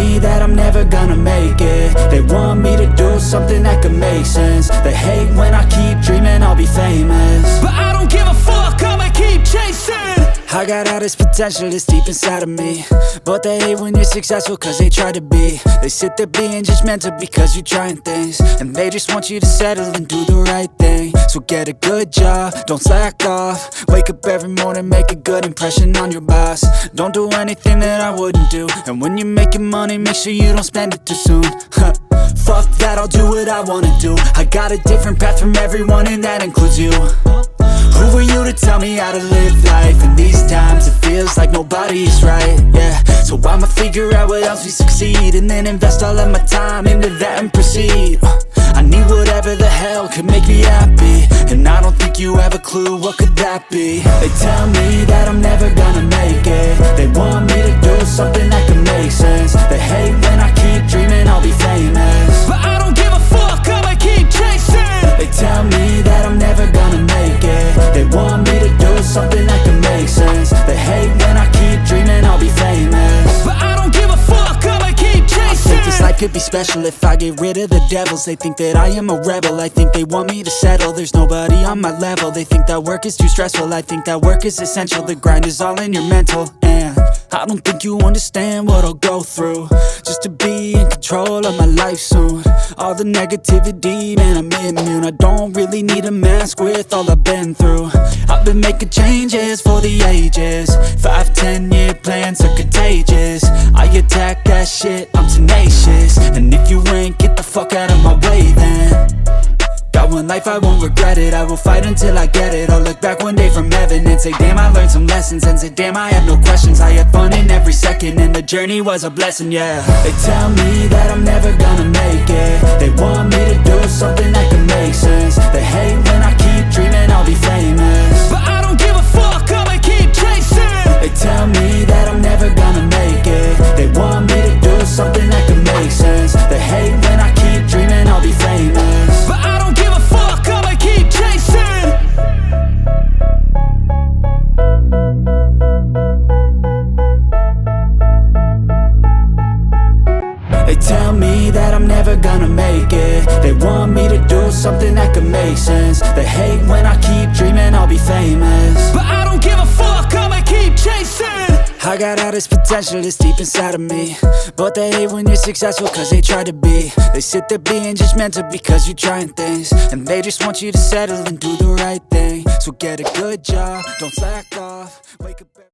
me that I'm never gonna make it. They want me to do something that could make sense. They hate when I keep dreaming I'll be famous, but I don't give a fuck, I'ma keep chasing. I got all this potential that's deep inside of me, but they hate when you're successful cause they try to be. They sit there being judgmental because you're trying things, and they just want you to settle and do the right thing. So get a good job, don't slack off. Wake up every morning, make a good impression on your boss. Don't do anything that I wouldn't do, and when you're making money, make sure you don't spend it too soon. Fuck that, I'll do what I wanna do. I got a different path from everyone, and that includes you. Who are you to tell me how to live life? In these times it feels like nobody's right, yeah. So I'ma figure out what else we succeed, and then invest all of my time into that and proceed. I need whatever the hell could make me happy, and I don't think you have a clue what could that be. They tell me that I'm never gonna make it. They want me to do something that can make sense. They hate when I keep dreaming I'll be famous, but I don't give a fuck, I'ma keep chasing. They tell me that I'm never gonna make it. They want me to do something that can make sense. They hate when I keep dreaming I'll be famous, but I don't give a fuck, I'ma keep chasing. I think this life could be special if I get rid of the devils. They think that I am a rebel, I think they want me to settle. There's nobody on my level. They think that work is too stressful, I think that work is essential. The grind is all in your mental, and I don't think you understand what I'll go through just to be in control of my life soon. All the negativity, man, I'm immune. I don't really need a mask with all I've been through. I've been making changes for the ages. 5-10 year plans are contagious. I attack that shit, I'm tenacious. And if you ain't, get the fuck out of my way then. Got one life, I won't regret it. I will fight until I get it. I'll look back one day from heaven and say, damn, I learned some lessons. And say, damn, I had no questions. I had fun in every second, and the journey was a blessing, yeah. They tell me that I'm never gonna make it. They want me to do something that can make sense. They hate when I keep dreaming I'll be famous, but I don't give a fuck, I'ma keep chasing. They tell me that I'm never gonna make it. They want me to do something that can make sense. They hate when I keep dreaming I'll be famous, but I don't give a fuck, I'ma keep chasing. They tell me that I'm never gonna make it. They want me to do something that can make sense. They hate when I keep dreaming I'll be famous, but I don't give a fuck, I'ma keep chasing. I got all this potential that's deep inside of me, but they hate when you're successful cause they try to be. They sit there being judgmental because you're trying things, and they just want you to settle and do the right thing. So get a good job, don't slack off. Wake up